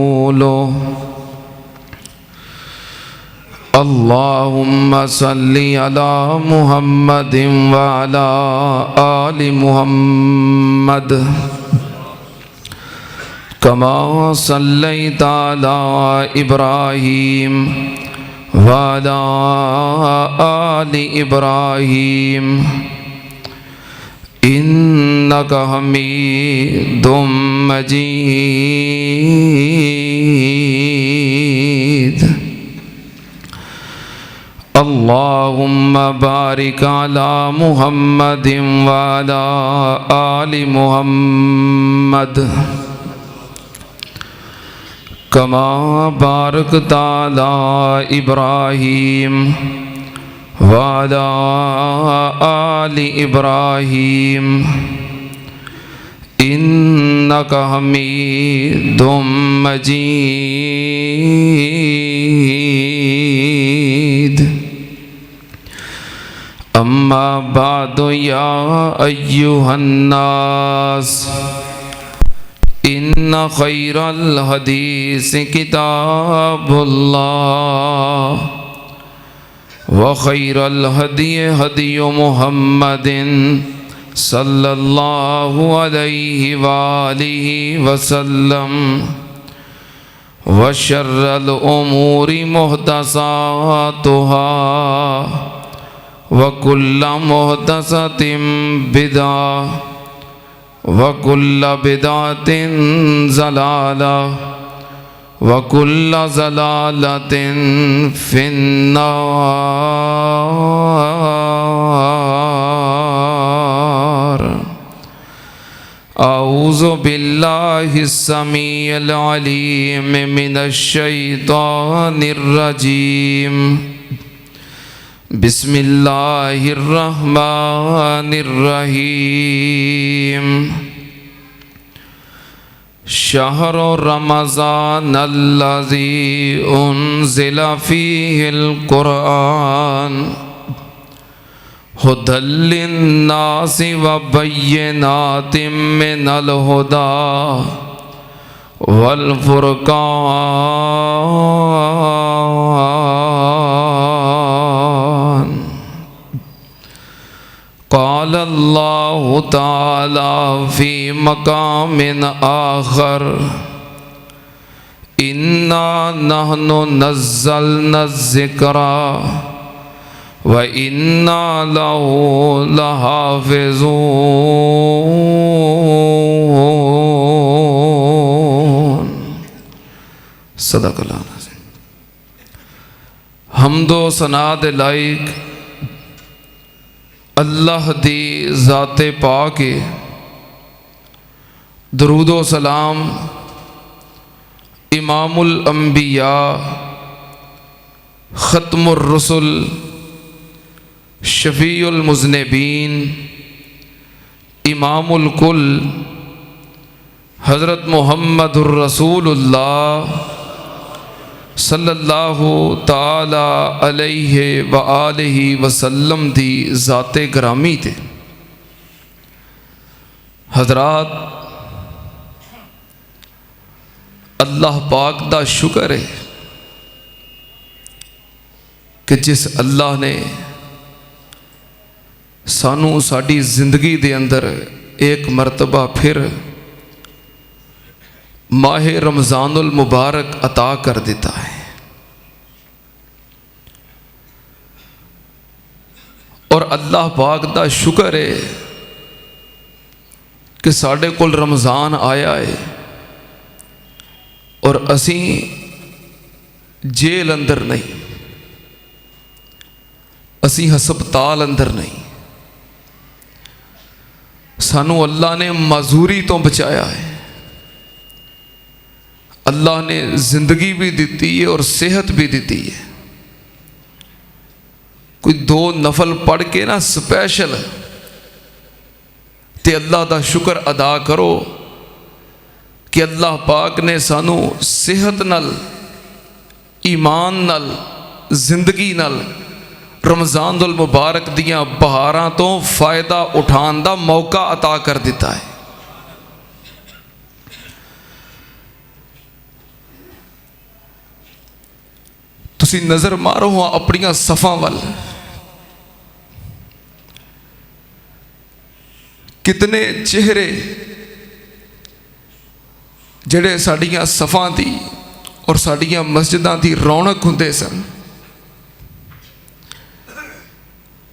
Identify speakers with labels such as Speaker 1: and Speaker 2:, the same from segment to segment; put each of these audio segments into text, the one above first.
Speaker 1: बोलो अल्लाहुम्मा सल्ली अला मुहम्मदिन व अला आलि मुहम्मद कमा सल्लैता अला इब्राहीम व अला आलि इब्राहीम इन्नका हमीदुम मजीद। अल्लाहुम्मा बारिक अला मुहम्मदिन व अला आलि मुहम्मद कमा बारकता अला इब्राहीम व अला आलि इब्राहीम इन्नका हमीदुम मजीद। अम्मा बादु या अय्युहन्नास इन्ना खैरल हदीस किताबुल्लाह व खैरल हदी हदी मुहम्मदिन सल्लल्लाहु अलैहि वालिहि वसल्लम व शर्रल उमूरि मुहदसातुहा व कुल्ला मुहदसतिन बिदा व कुल्ला बिदातिन ज़लाला व कुल्ला ज़लालतिन फिन्नार। औज़ु बिल्लाहिस समीइल अलीम मिनश शैतानिर रजीम। बिस्मिल्लाहिर्रहमानिर्रहीम। शहरु रमज़ान अल्लज़ी उन्ज़िला फ़ीहिल क़ुरआन हुदल लिन्नासि व बय्यिनातिम मिनल हुदा वल फ़ुरक़ान। क़ाल अल्लाहु तआला फ़ी मक़ामिन आख़र इन्ना नहनु नज़्ज़लना ज़िक्रा व इन्ना लहू लहाफ़िज़ून। सदक़ल्लाहुल अज़ीम। हम्दो सना दे लायक अल्लाह दी ज़ाते पाक है। दरूदो सलाम इमामुल अंबिया ख़त्मुर रसूल शफ़ीउल मुज़निबीन इमामुल कुल हज़रत मुहम्मदुर रसूलुल्लाह सल्लल्लाहु ताला अलैहि व आलिहि वसल्लम दी ज़ाते ग्रामी थे। हज़रात अल्लाह पाक दा शुक्र है कि जिस अल्लाह ने सानू साड़ी जिंदगी दे अंदर एक मरतबा फिर माहे रमज़ानुल मुबारक अता कर देता है और अल्लाह पाक दा शुक्र है कि साढ़े कोल रमज़ान आया है और असी जेल अंदर नहीं, असी हस्पताल अंदर नहीं। सानू अल्लाह ने मजूरी तो बचाया है, अल्लाह ने जिंदगी भी दी है और सेहत भी दी है। कोई दो नफल पढ़ के ना स्पेशल ते अल्लाह दा शुक्र अदा करो कि अल्लाह पाक ने सानू सेहत नल ईमान नल जिंदगी नल रमज़ानुल मुबारक दियां बहारां तो फ़ायदा उठान दा मौका अता कर दिता है। तुसी नज़र मारो हाँ अपनियां सफ़ां वल, कितने चेहरे जिहड़े साडियां सफ़ां दी और साडियां मस्जिदां दी रौनक हुंदे सन,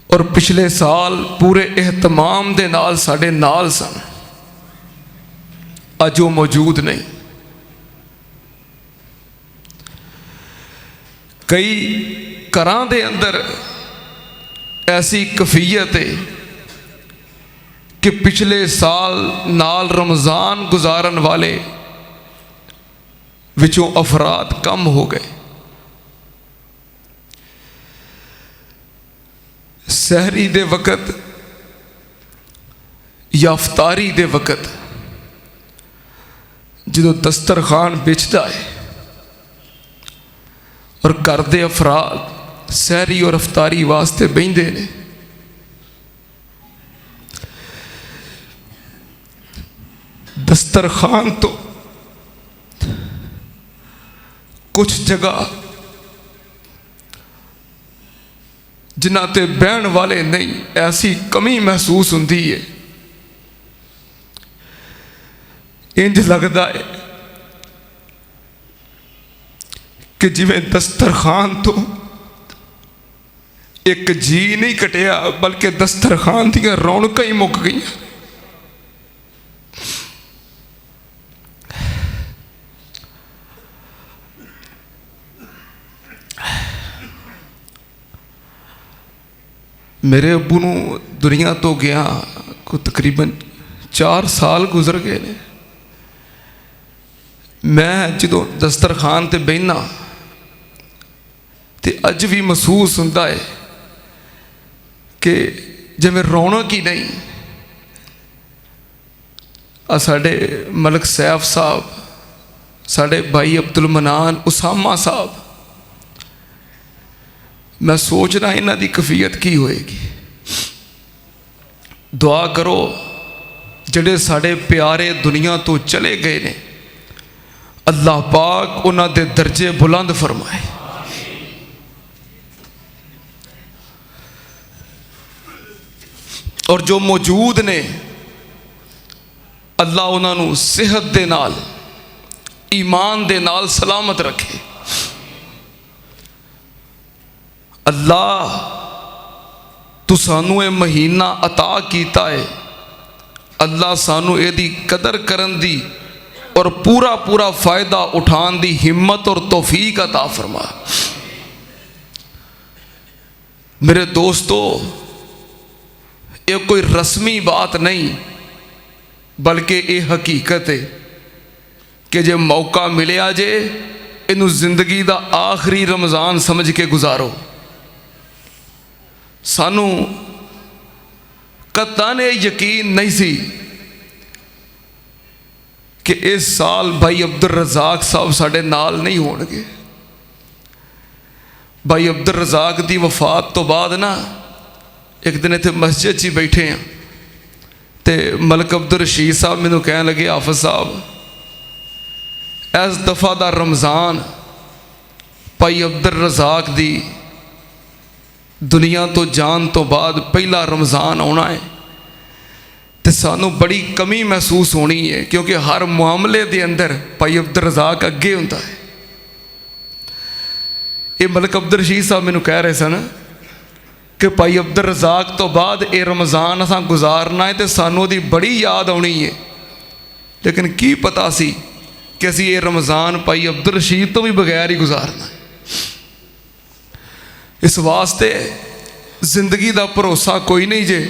Speaker 1: और पिछले साल पूरे एहतमाम दे नाल साडे नाल सन, अज वो मौजूद नहीं। कई घरां दे अंदर ऐसी कफीयत है कि पिछले साल नाल रमज़ान गुजारन वाले विचों अफराद कम हो गए। सहरी दे वक़्त या अफ्तारी दे वक़्त जो दस्तरखान बिछदा है और घर दे अफराद सहरी और अफ्तारी वास्ते बहिंदे ने, दस्तरखान तो कुछ जगह जिन्हां ते बहन वाले नहीं, ऐसी कमी महसूस होती है, इंज लगता है कि जिवें दस्तरखान तो एक जी नहीं कटिया बल्कि दस्तरखान दियां रौनकां ही मुक गई। मेरे अबू नूं दुनिया तो गया को तकरीबन 4 साल गुजर गए ने। मैं जो दस्तरखान ते बहना तो अज भी महसूस होता है कि जिवें रौनक ही नहीं। साडे मलक सैफ साहब, साडे भाई अब्दुल मनान उसामा साहब, मैं सोचना इन्हां दी कफीयत की होएगी। दुआ करो जिहड़े साडे प्यारे दुनिया तो चले गए ने, अल्लाह पाक उन्हां दे दर्जे बुलंद फरमाए। और जो मौजूद ने अल्लाह उन्होंने सेहत दे नाल, ईमान दे नाल सलामत रखे। अल्लाह तू सानू ये महीना अता कीता है, अल्लाह सानू एदी कदर करन दी और पूरा पूरा फायदा उठान दी हिम्मत और तौफीक अता फरमा। मेरे दोस्तों, ये कोई रस्मी बात नहीं बल्कि ये हकीकत है कि जे मौका मिलिया जे इनू जिंदगी का आखिरी रमज़ान समझ के गुजारो। सानू कतन यकीन नहीं सी कि इस साल भाई अब्दुल रज़ाक साहब साढ़े नाल नहीं होणगे। भाई अब्दुल रज़ाक की वफात तो बाद ना एक दिन इतने मस्जिद ही बैठे हैं तो मलक अब्दुल रशीद साहब मैनू कह लगे, हाफिज साहब इस दफ़ा का रमज़ान भाई अब्दुल रज़ाक दी दुनिया तो जान तो बाद पहला रमज़ान आना है तो सानू बड़ी कमी महसूस होनी है, क्योंकि हर मामले के अंदर भाई अब्दुल रज़ाक अगे होता है। ये मलक अब्दुल रशीद साहब मैनू कह रहे सन कि भाई अब्दुल रज़ाक तो बाद ये रमज़ान असां गुजारना है तो सानू दी बड़ी याद आनी है, लेकिन की पता सी कि असीं ये रमज़ान भाई अब्दुल रशीद तो भी बगैर ही गुजारना है। इस वास्ते जिंदगी का भरोसा कोई नहीं जे।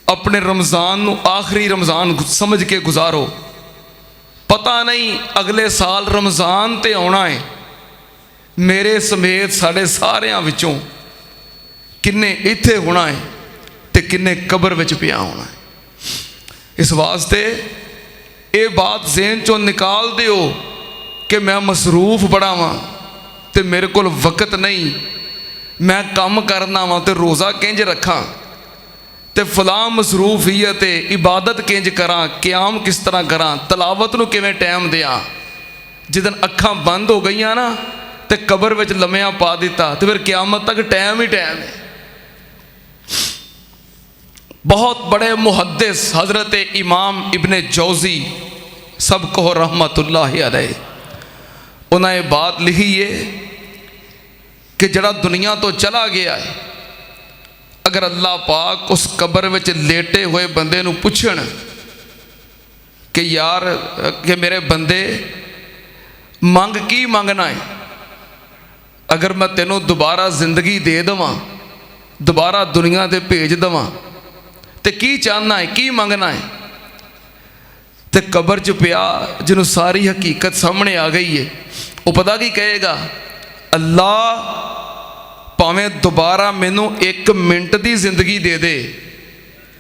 Speaker 1: अपने रमज़ान नू आखिरी रमज़ान समझ के गुजारो। पता नहीं अगले साल रमज़ान ते आना है, मेरे समेत साढ़े सारियां विचों किन्ने इत्थे होना है ते किन्ने कबर विच पिया होना है। इस वास्ते ये बात ज़हन चों निकाल दिओ कि मैं मसरूफ बड़ा वां ते मेरे कोल वक़्त नहीं, मैं काम करना वा तो रोज़ा किंज रखा तो फलां मसरूफियत इबादत किंज करा, क्याम किस तरह करा, तलावत नूं किवें टाइम दियां। जिदन अखां बंद हो गई ना ਤੇ ਕਬਰ ਵਿੱਚ ਲੰਮਿਆਂ ਪਾ ਦਿੱਤਾ ਤੇ ਫਿਰ ਕਿਆਮਤ ਤੱਕ ਟਾਈਮ ਹੀ ਟਾਈਮ है। बहुत बड़े मुहद्दिस हज़रत इमाम इब्ने जौज़ी सब को रहमतुल्लाहि अलैह, उन्हें बात लिखी है कि जड़ा दुनिया तो चला गया है, अगर अल्लाह पाक उस कबर विच लेटे हुए बंदे नूं पुछण कि यार कि मेरे बंदे मंग की मंगना है, अगर मैं तेनों दोबारा जिंदगी दे देवां, दोबारा दुनिया ते भेज देवां ते की चाहना है, की मंगना है। ते कबर च पिया जिन्हों सारी हकीकत सामने आ गई है, वो पता की कहेगा, अल्लाह भावें दोबारा मैनू 1 मिनट की जिंदगी दे दे,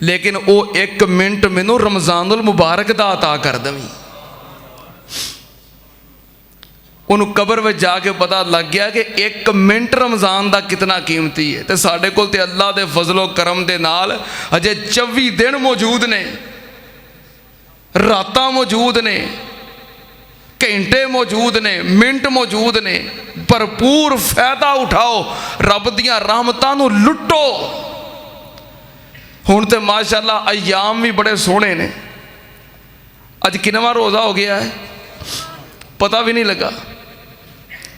Speaker 1: लेकिन वो 1 मिनट मैनू रमज़ानुल मुबारक दा अता कर देवी। उन्होंने कबर में जाके पता लग गया कि 1 मिनट रमज़ान का कितना कीमती है। तो साढ़े कोल ते अल्लाह के फजलो करम के नाल अजे 24 दिन मौजूद ने, रात मौजूद ने, घंटे मौजूद ने, मिनट मौजूद ने। भरपूर फायदा उठाओ, रब दियां रहमतां नूं लुटो। हुण ते माशाअल्लाह अयाम भी बड़े सोहने ने। अज किनवा रोज़ा हो गया है पता भी नहीं लगा,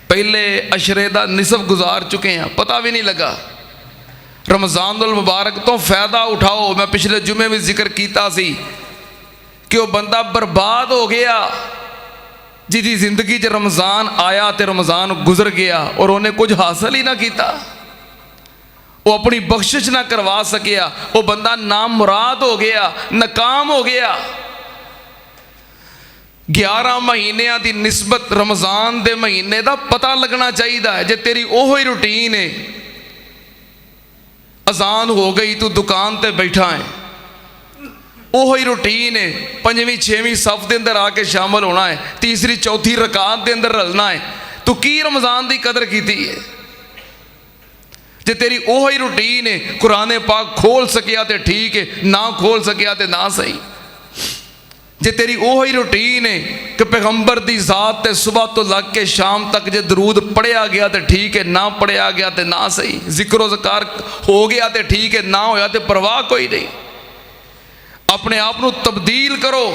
Speaker 1: पहले अशरे का निसफ गुजार चुके हैं पता भी नहीं लगा। रमज़ानुल मुबारक तो फ़ायदा उठाओ। मैं पिछले जुमे भी जिक्र किया सी कि वह बंदा बर्बाद हो गया जिसकी जिंदगी च रमज़ान आया तो रमज़ान गुजर गया और उन्हें कुछ हासिल ही ना किया, वो अपनी बख्शिश ना करवा सकिया, वो बंदा नामुराद हो गया, नाकाम हो गया। 11 महीनों की निस्बत रमज़ान के महीने का पता लगना चाहिए है। जे तेरी ओहो ही रूटीन है, अजान हो गई तू दुकान ते बैठा है, ओहो ही रूटीन है, 5वीं 6वीं सफ के अंदर आके शामिल होना है, 3री 4थी रकात के अंदर रलना है, तू की रमज़ान की कदर की है। जे तेरी ओहो ही रूटीन है, कुरान पाक खोल सकिया तो ठीक है, ना खोल सकिया तो ना सही। जे तेरी ओहो ही रूटीन है कि पैगंबर की ज़ात ते सुबह तो लग के शाम तक जे दरूद पढ़िया गया तो ठीक है, ना पढ़िया गया तो ना सही, जिक्र ज़कार हो गया तो ठीक है, ना होया तो परवाह कोई नहीं। अपने आप को तब्दील करो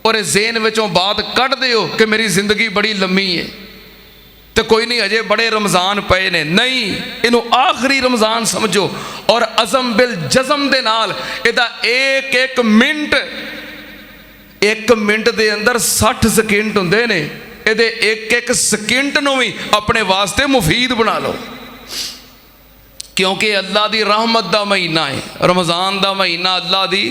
Speaker 1: और ज़हन विचों बात कढ़ दिओ कि मेरी जिंदगी बड़ी लम्मी है तो कोई नहीं, अजे बड़े रमज़ान पे ने, नहीं, इनू आखिरी रमज़ान समझो और अज़म बिल जज़म दे नाल इहदा एक एक मिनट, 1 मिनट के अंदर 60 सेकंड होंदे ने, इहदे एक एक सेकंड नूं भी अपने वास्ते मुफीद बना लो, क्योंकि अल्लाह की रहमत का महीना है। रमज़ान का महीना अल्लाह की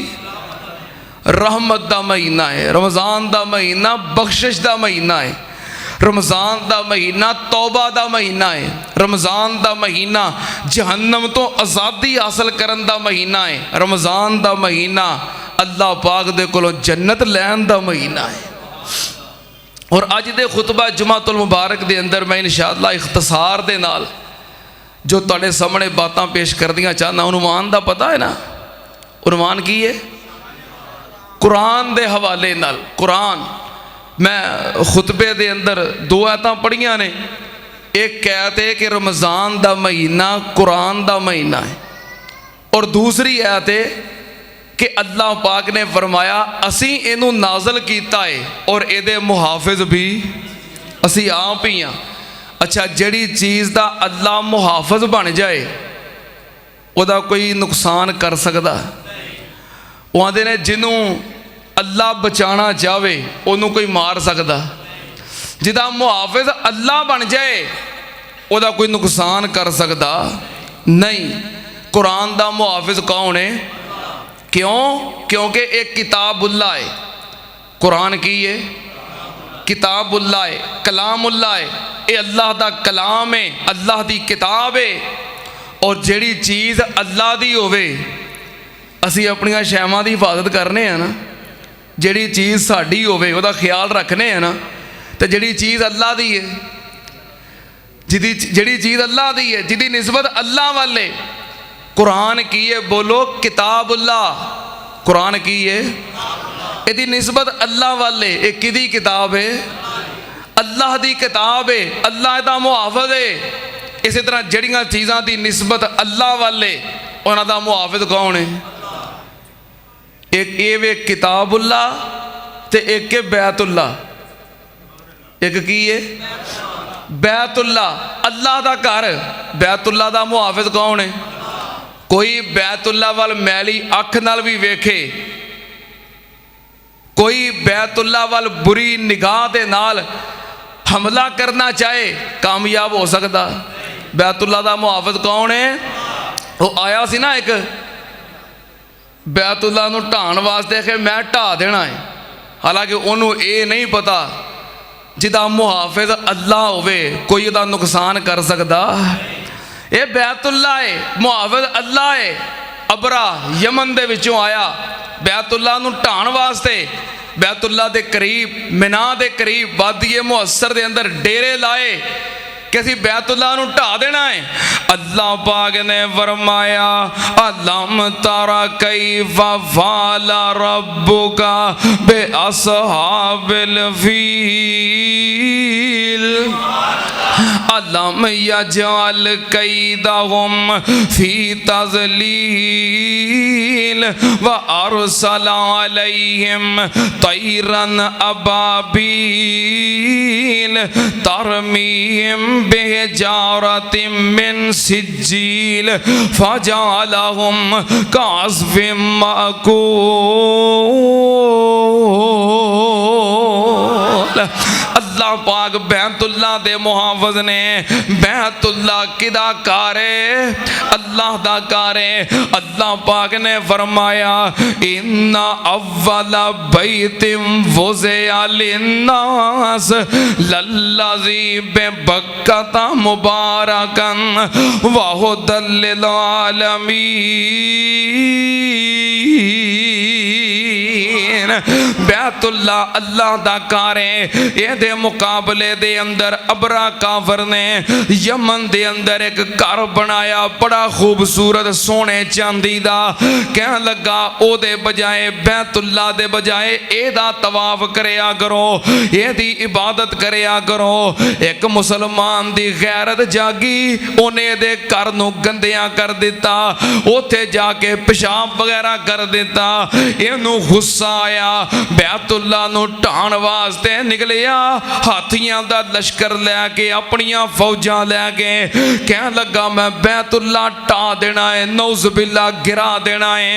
Speaker 1: रहमत का महीना है, रमज़ान का महीना बख्शिश का महीना है, रमज़ान का महीना तौबा का महीना है, रमज़ान का महीना जहन्नम तो आज़ादी हासिल करन दा महीना है, रमज़ान का महीना अल्लाह पाक दे कोलों जन्नत लैन दा महीना है। और अज दे खुतबा जुमातुल मुबारक दे अंदर मैं इंशाअल्लाह इख्तिसार दे नाल जो तुहाडे सामने बातां पेश करदियां चाहना। उन्वान दा पता है ना, उन्वान की है? कुरान दे हवाले नाल। कुरान मैं खुतबे दे अंदर 2 आयतां पढ़ियां ने, एक कहते है कि रमज़ान का महीना कुरान का महीना है, और दूसरी आयत है कि अल्लाह पाक ने फरमाया असी इनू नाजल किया है और ये मुहाफिज भी असी आप ही हाँ। अच्छा, जड़ी चीज़ का अल्लाह मुहाफिज बन जाए वह कोई नुकसान कर सकता? वो आते ने जिन्हों अल्लाह बचाना चाहे उन्होंने कोई मार सकता? जिदा मुहाफिज अल्लाह बन जाए वह कोई नुकसान कर सकता नहीं। कुरान का मुहाफिज कौन है? क्यों? क्योंकि एक किताबुल्लाह है। कुरान की है किताबुल्लाह है, कलामुल्लाह है, ये अल्लाह का कलाम है, अल्लाह की किताब है। और जिहड़ी चीज़ अल्लाह की होवे असी अपनियां शैवां की हिफाजत करने हैं ना, जिहड़ी चीज़ साडी होवे उहदा ख्याल रखने हैं ना, तो जिहड़ी चीज़ अल्लाह की है, जिहड़ी चीज़ अल्लाह की है, जिहदी निस्बत अल्लाह वाले, कुरान की है? बोलो किताबुल्लाह। कुरान की है? यदि निस्बत अल्लाह वाले, एक किदी किताब है? अल्लाह दी किताब है, अल्लाह दा मुहाफिज है। इसी तरह जड़ियां चीज़ां दी निस्बत अल्लाह वाले उन्हां दा मुहाफिज कौन है? एक ये वे किताबुल्ला ते एक है बैतुल्ला। एक की है? बैतुल्ला, अल्लाह दा घर। बैतुल्ला दा मुहाफिज कौन है? कोई बैतुल्ला वाल मैली अख नाल भी वेखे, कोई बैतुल्ला वाल बुरी निगाह दे नाल हमला करना चाहे कामयाब हो सकता। बैतुल्ला दा मुहाफिज कौन है? वो आया सी ना एक बैतुल्ला नूं ढाण वास्ते कि मैं ढा देना है, हालांकि उन्होंने ये नहीं पता जिदा मुहाफिज अल्लाह होवे कोई उहदा नुकसान कर सकता। ये बैतुल्ला है, मुहाफिज अल्लाह है। अबरा यमन दे विचों आया बैतुल्ला नूं ढाण वास्ते। बैतुल्ला दे करीब, मिना दे करीब वादिए मुहस्सर दे अंदर डेरे लाए कि असीं बैतुल्ला नूं ढा देना है। अल्लाह पाक ने फरमाया अलम तारा कैफा फ़अला रब्बुका बि अस्हाबिल फील अलम यजअल कैदहुम फी तज़लील व अरसल अलैहिम तैरन अबाबील तरमीहिम बिहिजारतिम मिन सिज्जील फजअलहुम कअस्फिम माकूल। अल्लाह पाक बैतुल्ला दे मुहाफिज ने। बैतुल्ला किदा कार है? अल्लाह दा कार है। अल्लाह पाक ने फरमाया इन्ना अव्वला बैतिम वुज़िअ लिन्नास लल्लज़ी बिबक्कता मुबारकन व हुदल लिल आलमीन। बैतुल्ला अल्लाह दा कार है। ये मुकाबले दे अंदर अबरा काफर ने यमन दे अंदर एक घर बनाया बड़ा खूबसूरत सोने चांदी दा। कह लगा ओदे बजाए बैतुल्ला दे बजाए एदा तवाफ करया करो, एदी इबादत करया करो। एक मुसलमान दी गैरत जागी, उन्हें दे घर नूं गंदियां कर दिता, उथे जाके पेशाब वगैरह कर दिता। इनू गुस्सा आया, बैतुल्ला नूं ढाण वास्ते निकलिया, हाथियां दा लश्कर लैके अपनियां फौजां लैके कह लगा मैं बैतुल्ला ढा देना है, नौज़ुबिल्ला गिरा देना है।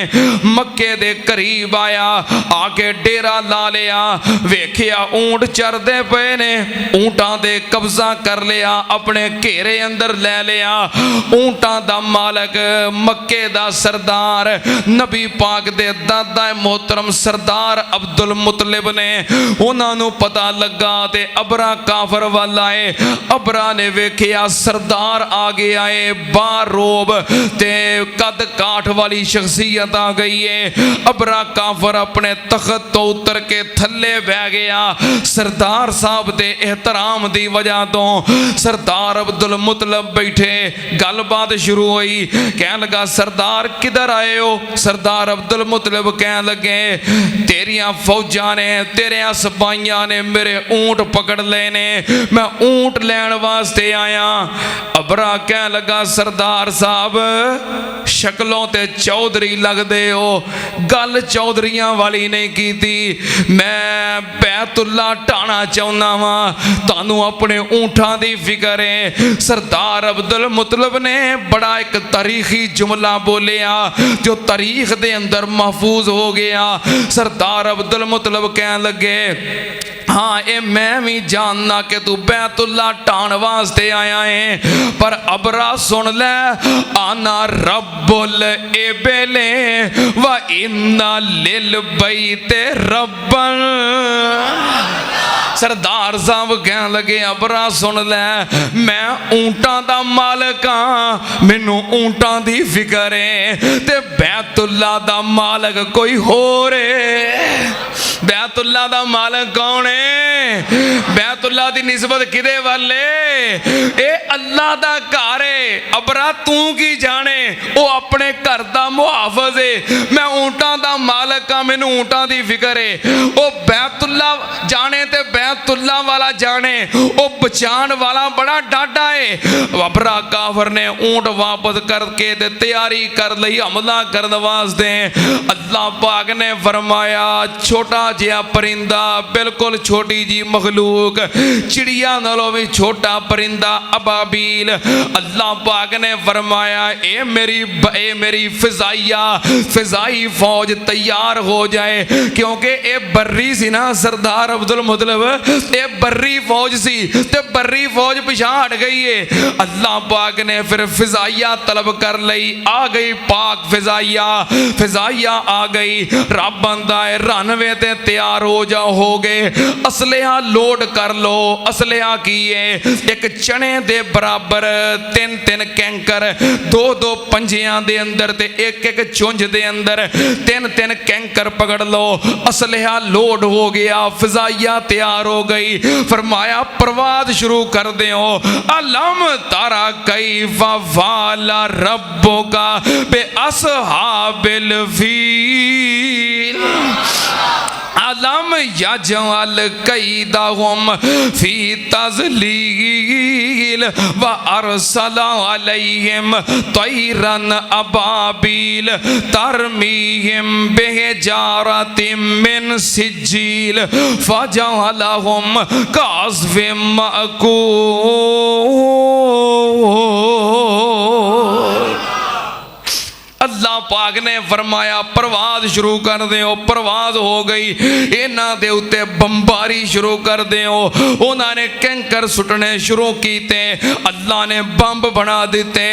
Speaker 1: मक्के दे करीब आया, आके डेरा ला लिया, वेखिया ऊंट चरदे पे ने, ऊंटां दे कब्जा कर लिया, अपने घेरे अंदर ले लिया। ऊंटां दा मालक मक्के दा सरदार नबी पाक दे दादा मोहतरम सरदार अब्दुल मुतलिब ने उन्हां नूं पता लगा ते अबरा काफर वाला है। अबरा ने वेखिया सरदार आ गया है, बारोब ते कद काठ वाली शख्सियत आ गई है। अबरा काफर अपने तख्त तो उतर के थल्ले बह गया। सरदार साहब दे एहतराम दी वजह तो सरदार अब्दुल मुतलब बैठे, गलबात शुरू हुई। कह लगा सरदार किधर आए हो? सरदार अब्दुल मुतलब कह लगे तेरिया फौजा ने, तेरे सिपाहियां ने मेरे ऊंट पकड़ लेने, मैं ऊंट लैन वास्ते आया। अबरा कह लगा सरदार साहब शक्लों ते चौधरी लगदे हो, गल चौधरियां वाली नहीं की थी। मैं बैतुल्ला ढाना चाहना वा, तानू अपने ऊंटां दी फिक्र है। सरदार अब्दुल मुतलब ने बड़ा एक तारीखी जुमला बोलिया जो तारीख दे अंदर महफूज हो गया। सरदार अब्दुल मुतलब कह लगे हाँ ये मैं भी जानना कि तू बैतुल्ला ढाण वास्ते आया है, पर अबरा सुन ले आना रब्बुल एबेले व इन्ना लिल बैते रब्बन। सरदार साहब कह लगे अबरा सुन ले मैं ऊंटां दा मालक हाँ, मैनू ऊंटां दी फिक्र है ते बैतुल्ला दा मालक कोई होर है। बैतुल्ला दा मालिक कौन है? बैतुल्ला दी निस्बत किदे वाले? ए अल्लाह दा घर है। अबरा तू की जाने, वो अपने घर दा मुहाफिज है। मैं ऊंटां दा मालिक हां, मैनू ऊंटां दी फिक्र है। वो बैतुल्ला जाने ते बैतुल्ला वाला जाने, वो बचान वाला बड़ा डाडा है। अबरा काफर ने ऊंट वापस करके ते तैयारी कर लई हमला करने वास्ते। अल्लाह पाक ने फरमाया छोटा जिहा परिंदा, बिल्कुल छोटी जी मखलूक, चिड़िया नालों भी छोटा परिंदा अबाबील। अल्लाह पाक ने फरमाया ए मेरी फिजाई फौज तैयार हो जाए, क्योंकि ये बर्री सी ना सरदार अब्दुल मुतलिब, ये बर्री फौज सी ते बर्री फौज पिछा हट गई है। अल्लाह पाक ने फिर फिजाइया तलब कर लई, आ गई पाक फिजाइया आ गई। रब आंदा है रनवे ते तैयार हो जा, हो गए। असलिहा लोड कर लो। असलिहा की है? एक चने दे बराबर 3 कैंकर, 2 पंजियां दे अंदर ते एक चुंझ दे अंदर 3 कैंकर पकड़ लो। असलिहा लोड हो गया, फिजाइया तैयार हो गई। फरमाया प्रवाद शुरू कर दो। अलम तारा कैफा फाला रब्बुका बे असहाबिल फील अलम यजअल कैदहुम फी तज़लील व अरसला अलैहिम तैरन अबाबील तरमीहिम बिहिजारतिम मिन सिज्जील फजअलहुम कअस्फिम मअकूल। अल्लाह पाक ने फरमाया प्रवाद शुरू कर दो। प्रवाद हो गई। इन्हां दे उत्ते बंबारी शुरू कर दो। उन्होंने कैंकर सुटने शुरू किए। अल्लाह ने बंब बना दिते।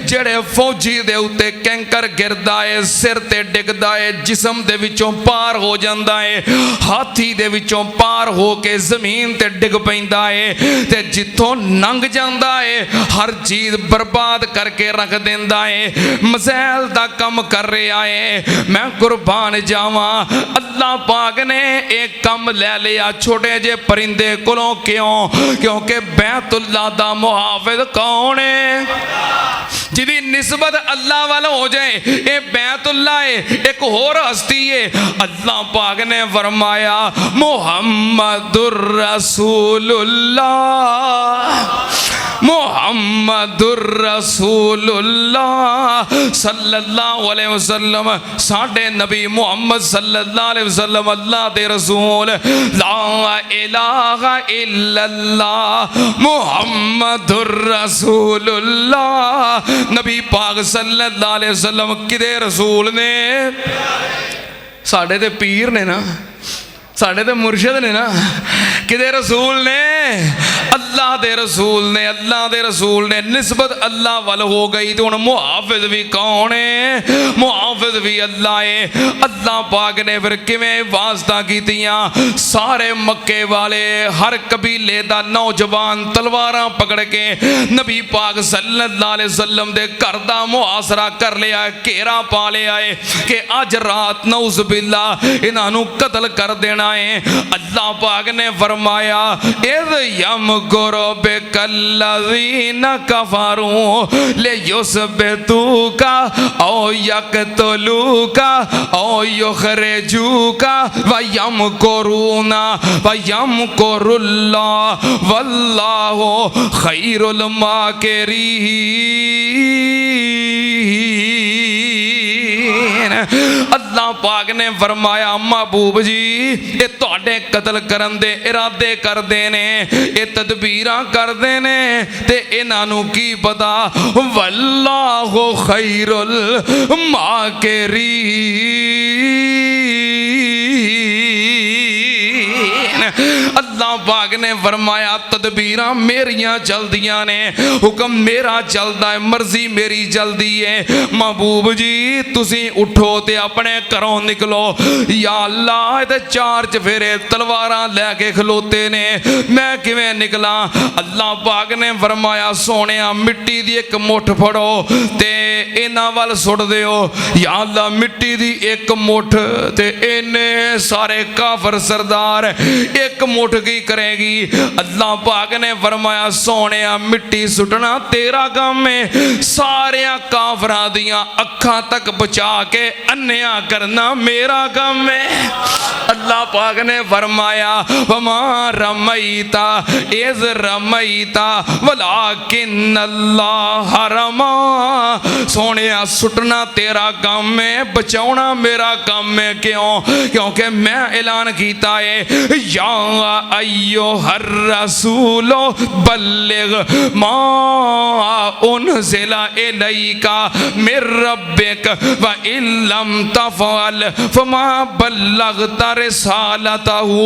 Speaker 1: जेड़े फौजी दे उत्ते कैंकर गिरदा है, सिर ते डिगदा है, जिस्म दे विचों पार हो जांदा है, हाथी दे विचों पार हो के जमीन ते डिग पैंदा है ते जिथों लंघ जांदा है हर चीज बर्बाद करके रख देंदा है। मज़ैल दा कम कर रहा है। मैं कुर्बान जावा, अल्लाह पाक ने एक कम ले लिया छोटे जे परिंदे कोलों। क्यों? क्योंकि बैतुल्ला दा मुहाफिज कौन है? जिदी निस्बत अल्लाह वाला हो जाए, ये बैतुल्ला है। एक होर हस्ती है। अल्लाह पाक ने फरमाया मुहम्मदुर रसूलुल्लाह, मुहम्मदुर रसूलुल्लाह सल्लल्लाहु अलैहि वसल्लम। साडे नबी मुहम्मद सल्लल्लाहु अलैहि वसल्लम अल्लाह दे रसूल। ला इलाहा इल्लल्लाह मुहम्मदुर रसूलुल्लाह। नबी पाक सल्लल्लाहु अलैहि वसल्लम किदे रसूल ने? साडे ते पीर ने ना, साडे ते मुर्शिद ने ना। किदे रसूल ने? अल्लाह दे रसूल ने। अल्लाह दे रसूल ने निस्बत अल्लाह वाल हो गई। तो हुण मुहाफिज भी कौन है? मुहाफिज भी अल्लाह है। अल्लाह पाक ने फिर किवें वास्ता कीतियां? सारे मक्के वाले हर कबीले दा नौजवान तलवारां पकड़ के नबी पाक सल्लल्लाहु अलैहि वसल्लम दे घर दा मुहासरा कर लिया, घेरा पा लिया है कि अज रात नऊज़ बिल्लाह इन्हां नूं कत्ल कर देना है। अल्लाह पाक ने फरमाया इज़ यमकुरु बिकल्लज़ीना कफ़रू लियुस्बितूका औ यक़्तुलूका औ युख़रिजूका व यमकुरूना व यमकुरुल्लाह वल्लाहु खैरुल माकिरीन। अल्लाह पाक ने फरमाया महबूब जी ये तुहाडे कत्ल करन दे इरादे करदे ने, ये तदबीरां करदे ने ते इन्हां नूं की पता वल्लाहु खैरुल माकिरीन। अल्लाह अल्लाह पाक ने फरमाया तदबीर मेरियां चलदियां ने, हुक्म मेरा चलदा है, मर्जी मेरी चलदी है। महबूब जी तुसी उठो ते अपने घरों निकलो। या अल्लाह ते चार चफेरे तलवारां लैके खलोते ने, मैं किवें निकला? अल्लाह पाक ने फरमाया सोहणिया मिट्टी दी एक मुठ फड़ो ते इन्हां वल सुट दिओ। या अल्लाह मिट्टी दी एक मुठ ते इन्ने सारे काफर सरदार एक मुठ की करेगी? अल्लाह पाक ने फरमाया सोहणिया मिट्टी सुटना तेरा काम है, सारे काफरां दियां अखां तक बचा के अन्निया करना मेरा काम है। अल्लाह पाक ने फरमाया वमा रमईता इज़ रमईता वलाकिन अल्लाह रमा। सोहणिया सुटना तेरा काम है, बचाउणा मेरा काम है। क्यों? क्योंकि मैं ऐलान किया है या अय्युहर रसूलो बल्लिग मा उनज़िला इलैका मिर रब्बिक व इल्लम तफ़अल फमा बल्लगता रिसालतहु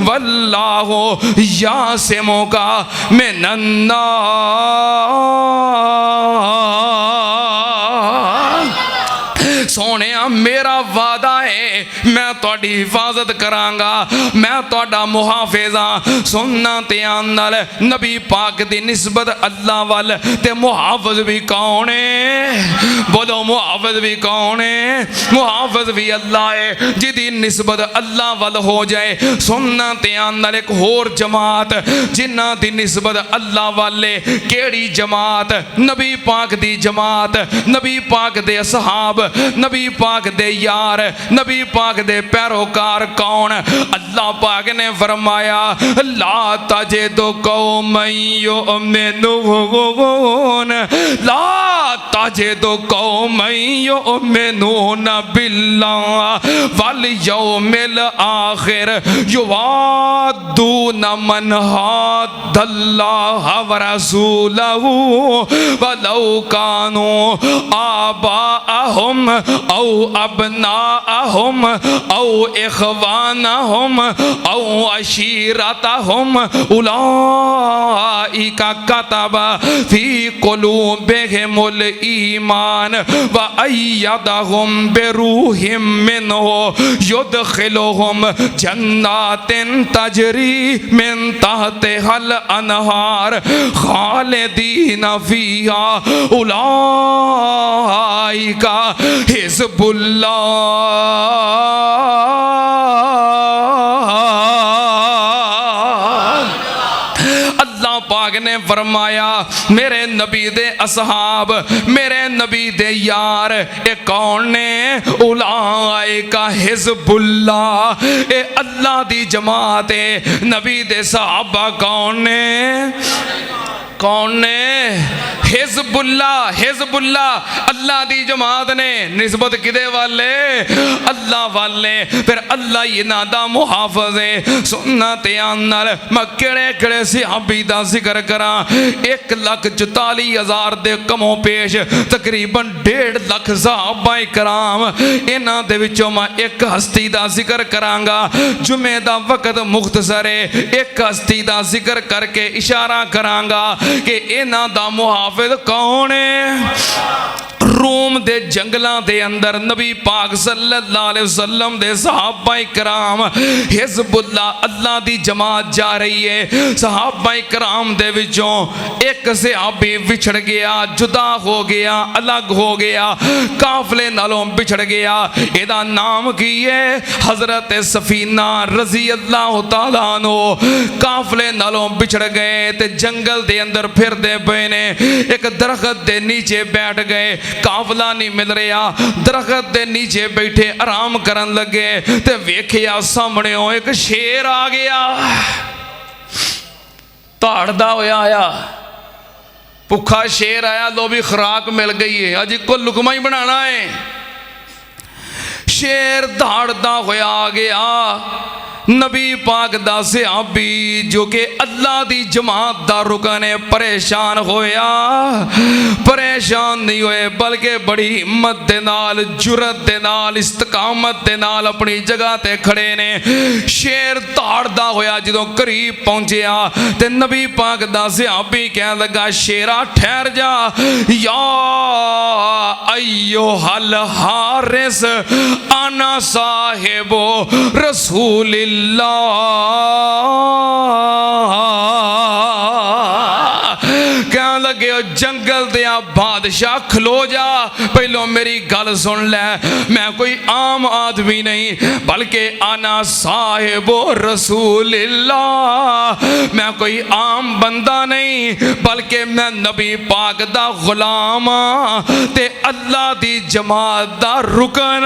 Speaker 1: वल्लाहु यासिमुका मिनन्नास। सोने मेरा वादा है मैं तुहाडी हिफाजत करांगा, मैं तुहाडा मुहाफिज हां। सुनना ते आन नाल नबी पाक दी निस्बत अल्लाह वल ते मुहाफिज भी कौन है? बोलो मुहाफिज भी कौन है? मुहाफिज भी अल्लाह है जिदी निस्बत अल्लाह वल हो जाए। सुनना ते आन नाल एक होर जमात जिन्हां दी निस्बत अल्लाह वाले, केड़ी जमात? नबी पाक दी जमात, नबी पाक दे असहाब, नबी पाक दे यार, नबी पाक दे पैरोकार कौन? अल्लाह पाक ने फरमाया ला तजिदु कौमन युमिनून ला तजिदु कौमन युमिनून बिल्लाह वल यौमिल आखिर युवाद्दून मन हाद्दल्लाह व रसूलहु वलौ कानू आबाअहुम औ अबनाअहुम औ इखवानहुम औ अशीरतहुम उलाइका कतबा फी कुलूबिहिमुल ईमान व अय्यदहुम बिरूहिम मिन्हु युदखिलुहुम जन्नातिन तजरी मिन तहतिहल अनहार खालिदीन फीहा उलाइका हिज़्बुल्लाह। अल्लाह पाक ने फरमाया मेरे नबी दे असहाब, मेरे नबी दे यार ए कौन ने? उलाइका हिज़्बुल्लाह, ए अल्लाह दी जमात है। नबी दे सहाबा कौन ने? कौन ने? हिज़्बुल्लाह। हिज़्बुल्लाह अल्लाह दी जमात ने। निस्बत किदे वाले? अल्लाह वाले। फिर अल्लाह इन्हां दा मुहाफिज है। सुनना ते आन नाल मैं केड़े केड़े सहाबी दा जिक्र करा। 1,44,000 दे कमों पेश तकरीबन 1.5 लाख सहाबाए कराम। इन्हां दे विचों मैं एक हस्ती दा जिक्र करांगा। जुमे दा वक्त मुख्तसर है, एक हस्ती दा जिक्र करके इशारा करांगा कि इन्हां दा मुहाफिज कौन है। रूम दे जंगलों दे अंदर नबी पाक सल्लल्लाहु अलैहि वसल्लम दे सहाबाए कराम हिज़्बुल्लाह अल्लाह दी जमात जा रही है। सहाबाए कराम दे विचों एक सहाबी विछड़ गया, जुदा हो गया, अलग हो गया, काफले नालों बिछड़ गया। एदा नाम की है? हजरत सफीना रजी अल्लाह तआला अन्हु। काफले नालों बिछड़ गए ते जंगल दे अंदर फिरदे पे ने। एक दरख्त दे नीचे बैठ गए, काफला नहीं मिल रहा। दरख्त दे नीचे बैठे आराम करन लगे ते वेखिया सामने एक शेर आ गया। धाड़दा होया आया, भुखा शेर आया। लो भी खुराक मिल गई है, अज को लुकमा ही बनाना है। शेर धाड़दा होया आ गया नबी पाक दा सहाबी जो कि अल्लाह दी जमात दा रुकन है परेशान होया, परेशान नहीं होए बल्कि बड़ी हिम्मत दे नाल, जुरत दे नाल, इस्तकामत दे नाल अपनी जगह ते खड़े ने। शेर दौड़दा होया जदों करीब पहुंचया ते नबी पाक दा सहाबी कह लगा शेरा ठहर जा, या अय्युहल हारिस आना साहिबो रसूलिल्लाह, कह लगे जंगल दिया बादशाह खलो जा, पहलो मेरी गल सुन ले, मैं कोई आम आदमी नहीं बल्कि आना साहिबो रसूलिल्लाह, मैं कोई आम बंदा नहीं बल्कि मैं नबी पाक दा गुलाम ते अल्लाह दी जमात दा रुकन।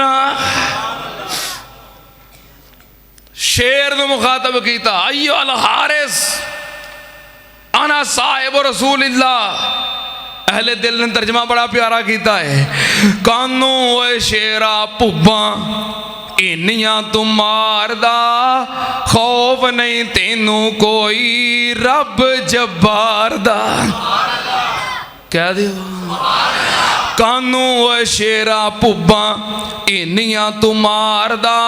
Speaker 1: शेर ने मुखातब किया अय्यो अल हारिस आना साहिब रसूलिल्लाह। अहले दिल ने तर्जमा बड़ा प्यारा किया है, कानू ओए शेरा भुब्बा इन्नियां तू मारदा, खौफ नहीं तेनू कोई रब जब्बार दा। कह दियो कानू ओए शेरा भुब्बा इन्नियां तू मारदा,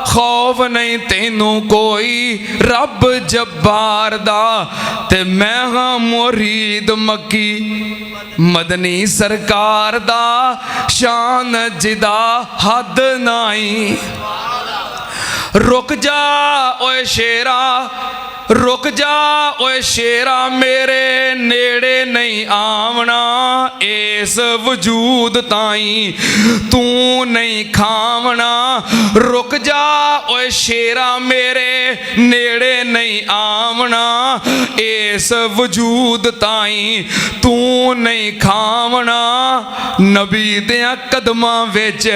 Speaker 1: खौफ नहीं तेनू कोई रब जब्बार दा। ते मैं हाँ मुरीद मक्की मदनी सरकार दा, शान जिदा हद नाई। रुक जा ओए शेरा, रुक जा ओए शेरा मेरे नेड़े नहीं आवना, इस वजूद ताई तू नहीं खावना। रुक जा ओए शेरा मेरे नेड़े नहीं आवना, इस वजूद ताई तू नहीं खावना। नबी दियां कदमां विच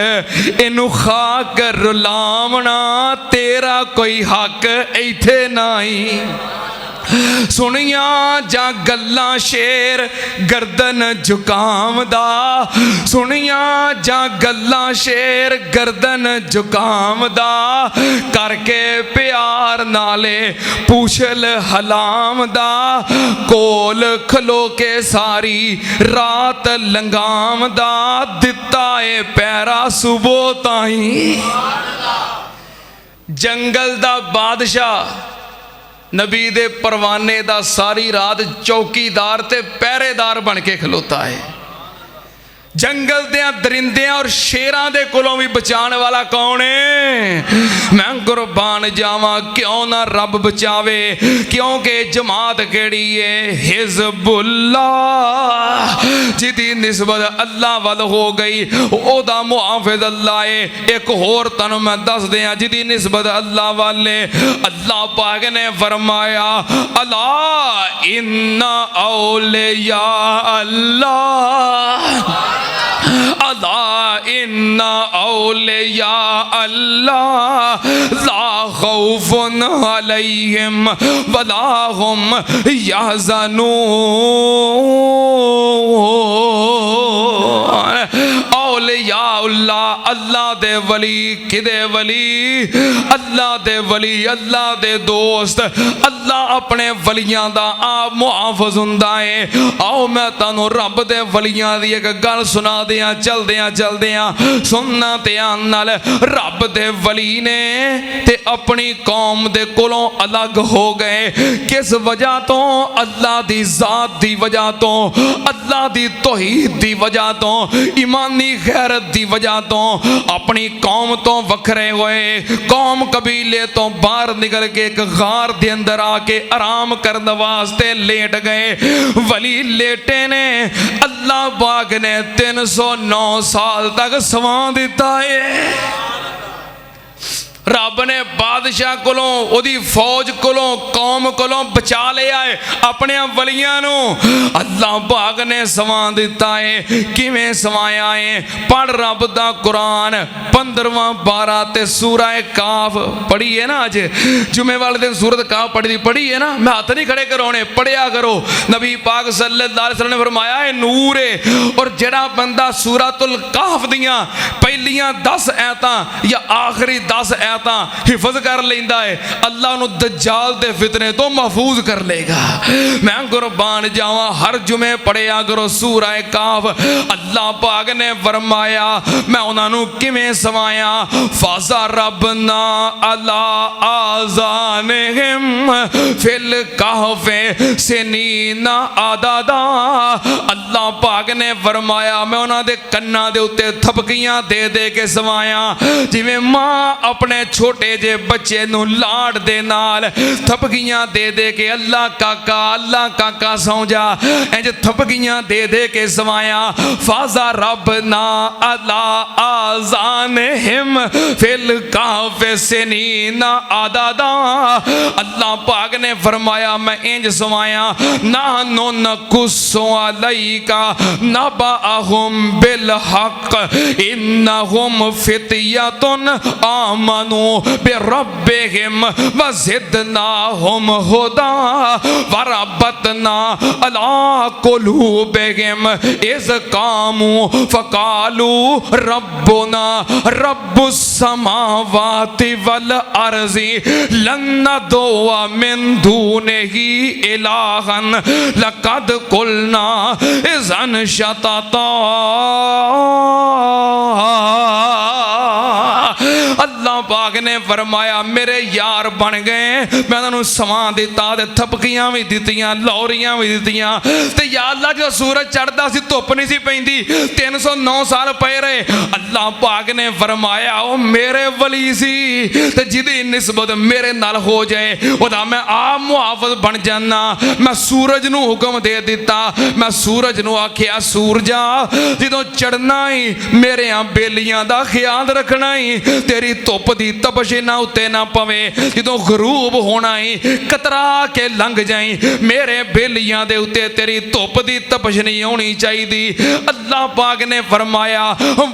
Speaker 1: इनू खाक रुलावना, तेरा कोई हक इत्थे नहीं। सुनिया जा गल्लां शेर गर्दन झुकामदा, सुनिया जा गल्लां शेर गर्दन झुकामदा, करके प्यार नाले पूछल हलामदा, कोल खलो के सारी रात लंगामदा, दिता ए पैरा सुबह ताई। जंगल दा बादशाह नबी दे परवाने दा सारी रात चौकीदार ते पहरेदार बन के खलोता है। जंगल दियां दरिंदियां और शेरां दे कोलों भी बचाने वाला कौन है? मैं कुर्बान जावा क्यों ना रब बचावे, क्योंकि जमात केड़ी है हिज़बुल्लाह, जिदी निस्बत अल्लाह वल हो गई ओदा मुहाफिज अल्लाह है। एक होर तनु मैं दस दियां जिदी निस्बत अल्लाह वाले, अल्लाह पाक ने फरमाया अला इन्ना औलिया अल्लाह, अला इन्ना औलिया अल्लाह ला खौफुन अलैहिम वला हुम यहज़नून। औलिया अल्लाह दे वली, किदे वली? अल्लाह दे वली, अल्लाह दे दोस्त। अल्लाह अपने वलियां दा आप मुहाफिज हुंदा है। आओ मैं तानू रब दे वलियां दी एक गल सुना दियां चलदियां चलदियां, सुनना ध्यान नाल। रब दे वली ने ते अपनी कौम दे कोलों अलग हो गए। किस वजह तो? अल्लाह दी जात दी वजह तो, अल्लाह दी तौहीद दी वजह तो, ईमानी गैरत दी वजह तो अपनी कौम तो वखरे हुए, कौम कबीले तो बाहर निकल के एक गार दे अंदर आके आराम करने वास्ते लेट गए। वली लेटे ने, अल्लाह पाक ने 309 साल तक सवा दिता है। रब ने बादशाह कोलों, ओदी फौज कोलों, कौम कोलों बचा लिया है अपने वलियां नू। अल्लाह पाक ने सवा दिता है। किवें सवाया है? पढ़ रब दा कुरान 15वां 12 ते सूरह काफ पढ़ी है ना। अज जुमे वाले दिन सूरत काफ पढ़ी है ना। मैं हाथ नहीं खड़े कराने, पढ़िया करो। नबी पाक सल्लल्लाहु अलैहि वसल्लम ने फरमाया है नूर है। और जेड़ा बंदा सूरतुल काफ दियां पहलियां 10 आयतां या आखिरी 10 आयतां तो हिफज कर लेंदा है, अल्लाह उन्होंने दज्जाल दे फितने तो महफूज कर लेगा। मैं कुर्बान जावा, हर जुमे पढ़िया करो सूरह काफ। अल्लाह पाक ने फरमाया मैं उन्होंने किवें सवाया, फाजा रबना अला आज़ानिहिम फिल कहफे सिनीना आदादा। अल्लाह पाक ने फरमाया मैं उन्होंने कन्ना दे उत्ते थपकियां दे दे के सवाया, जिवें मां अपने छोटे जे बच्चे नू लाड़ दे नाल थपकियां दे दे के अल्लाह काका सौ जा, इंज थपकियां दे दे के सवाया। फाजा रबना अला आज़ानिहिम फिल कहफे सिनीना आदादा। अल्लाह पाक ने फरमाया मैं इंज सवाया, नाहनु नकुस्सु अलैका नबअहुम बिल हक इन्नहुम फित्यतुन आमनु बिरब्बिहिम वज़िदनाहुम हुदा वरबतना अला कुलूबिहिम इज़ कामू फ़क़ालू रब्बुना रब्बुस समावाति वल अर्ज़ि लन नदउवा मिन दूनिही इलाहन लक़द कुलना इज़न शतता। अल्लाह पाक ने फरमाया मेरे यार बन गए, मैं उन्होंने समा दिता, थपकियां भी दित्तियां, लौरियां भी दित्तियां। ते या अल्लाह जो सूरज चढ़ता सी धुप नहीं सी पैंदी, 309 साल पे रहे। अल्लाह पाक ने फरमाया ओ मेरे वली सी ते जिदी निस्बत मेरे नाल हो जाए ओदा मैं आप मुहाफिज बन जाना। मैं सूरज नू हुक्म दे दिता, मैं सूरज नू आखिया सूरजा जदों चढ़ना ही मेरे बेलियां दा ख्याल रखना ही, तेरी धुप दी तपश ना उत्ते ना पवे, जदों गरूब होना ही कतरा के लंघ जाई, मेरे बेलियां दे उत्ते तेरी धुप दी तपश नहीं होनी चाहिए। अल्लाह पाक ने फरमाया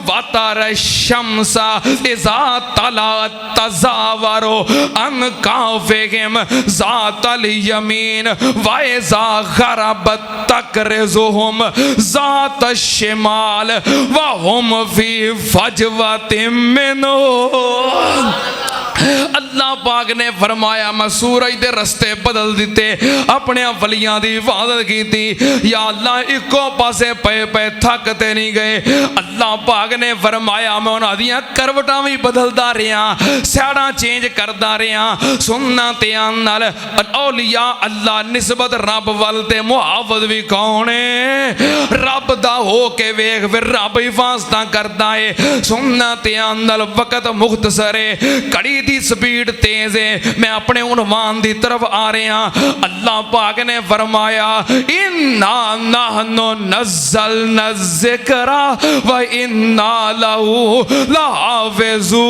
Speaker 1: वातर शमसा इज़ा तला तज़ावरो अन काफ़िहिम ज़ातल यमीन व इज़ा गरबत तक़रिज़ुहुम ज़ात शिमाल व हुम फ़ी फ़जवतिम मिन्हु। अल्लाह पाक ने फरमाया मैं सूरज दे रस्ते बदल दिते, अपने वलियां दी हिफाजत की। या अल्लाह इको पासे पे पे थकते नहीं गए। अल्लाह पाक ने फरमाया मैं उन्हां दियां करवटां भी बदलदा रहा, सैड़ा चेंज करदा रहा। सुनना ते नाल औलिया अल्लाह निस्बत रब वल ते मुहाफिज भी कौन है, रब दा हो के वेख फिर रब हिफाजत करदा है। सुनना ते नाल वक्त मुख्तसर है, घड़ी दी स्पीड तेज है, मैं अपने उन्वान दी तरफ आ रहा। अल्लाह पाक ने फरमाया इन्ना नहनु नज़्ज़लना ज़िक्रा व इन्ना लहू लहाफ़िज़ून।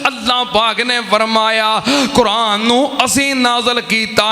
Speaker 1: अल्लाह पाक ने फरमाया कुरान नू असी नाज़िल कीता